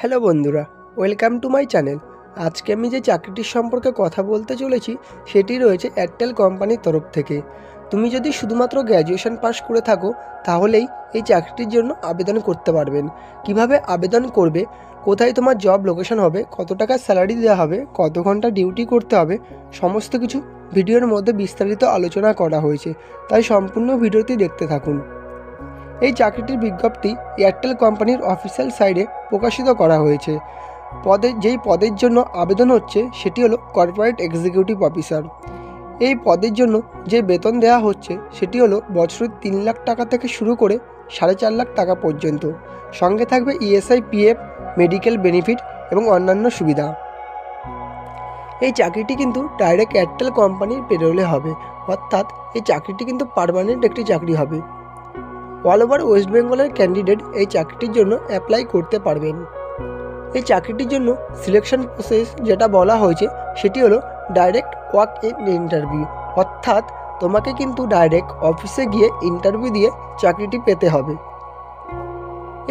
Hello বন্ধুরা, welcome to my channel. আজকে আমি যে চাকরিটির সম্পর্কে কথা বলতে চলেছি সেটি রয়েছে এয়ারটেল কোম্পানির তরফ থেকে। তুমি যদি শুধুমাত্র গ্র্যাজুয়েশন পাস করে থাকো তাহলেই এই চাকরিটির জন্য আবেদন করতে পারবেন। কিভাবে আবেদন করবে, কোথায় তোমার জব লোকেশন হবে, কত টাকা স্যালারি দেওয়া হবে, কত ঘন্টা ডিউটি করতে হবে, সমস্ত কিছু ভিডিওর মধ্যে বিস্তারিত আলোচনা করা হয়েছে, তাই সম্পূর্ণ ভিডিওটি দেখতে থাকুন। এই চাকরিটির বিজ্ঞপ্তি এয়ারটেল কোম্পানির অফিসিয়াল সাইটে প্রকাশিত করা হয়েছে। যেই পদের জন্য আবেদন হচ্ছে সেটি হলো কর্পোরেট এক্সিকিউটিভ অফিসার। এই পদের জন্য যে বেতন দেওয়া হচ্ছে সেটি হলো বছরে 3 লাখ টাকা থেকে শুরু করে 4.5 লাখ টাকা পর্যন্ত। সঙ্গে থাকবে ইএসআই, পিএফ, মেডিকেল বেনিফিট এবং অন্যান্য সুবিধা। এই চাকরিটি কিন্তু ডাইরেক্ট এয়ারটেল কোম্পানির পেরোলে হবে, অর্থাৎ এই চাকরিটি কিন্তু পার্মানেন্ট একটি চাকরি হবে। অল ওভার ওয়েস্ট বেঙ্গলের ক্যান্ডিডেট এই চাকরিটির জন্য অ্যাপ্লাই করতে পারবেন। এই চাকরিটির জন্য সিলেকশন প্রসেস যেটা বলা হয়েছে সেটি হলো ডাইরেক্ট ওয়াক ইন ইন্টারভিউ, অর্থাৎ তোমাকে কিন্তু ডাইরেক্ট অফিসে গিয়ে ইন্টারভিউ দিয়ে চাকরিটি পেতে হবে।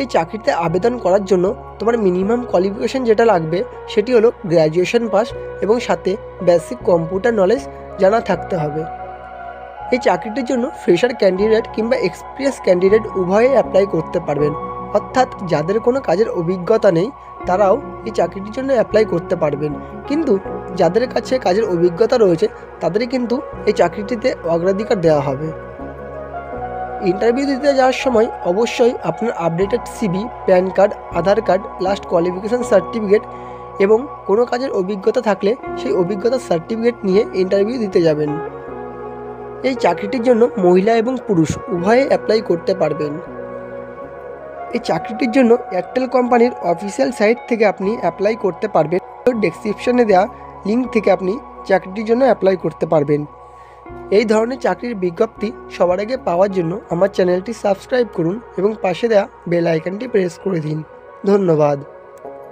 এই চাকরিতে আবেদন করার জন্য তোমার মিনিমাম কোয়ালিফিকেশন যেটা লাগবে সেটি হলো গ্র্যাজুয়েশন পাস এবং সাথে বেসিক কম্পিউটার নলেজ জানা থাকতে হবে। এই চাকরিটির জন্য ফ্রেশার ক্যান্ডিডেট কিংবা এক্সপিরিয়েন্স ক্যান্ডিডেট উভয়ে অ্যাপ্লাই করতে পারবেন, অর্থাৎ যাদের কোনো কাজের অভিজ্ঞতা নেই তারাও এই চাকরিটির জন্য অ্যাপ্লাই করতে পারবেন, কিন্তু যাদের কাছে কাজের অভিজ্ঞতা রয়েছে তাদেরই কিন্তু এই চাকরিটিতে অগ্রাধিকার দেওয়া হবে। ইন্টারভিউ দিতে যাওয়ার সময় অবশ্যই আপনার আপডেটেড সিভি, প্যান কার্ড, আধার কার্ড, লাস্ট কোয়ালিফিকেশান সার্টিফিকেট এবং কোনো কাজের অভিজ্ঞতা থাকলে সেই অভিজ্ঞতার সার্টিফিকেট নিয়ে ইন্টারভিউ দিতে যাবেন। এই চাকরিটির জন্য মহিলা এবং পুরুষ উভয়ে অ্যাপ্লাই করতে পারবেন। এই চাকরিটির জন্য এয়ারটেল কোম্পানির অফিসিয়াল সাইট থেকে আপনি অ্যাপ্লাই করতে পারবেন। ডেসক্রিপশনে দেওয়া লিঙ্ক থেকে আপনি চাকরিটির জন্য অ্যাপ্লাই করতে পারবেন। এই ধরনের চাকরির বিজ্ঞপ্তি সবার আগে পাওয়ার জন্য আমার চ্যানেলটি সাবস্ক্রাইব করুন এবং পাশে দেওয়া বেল আইকনটি প্রেস করে দিন। ধন্যবাদ।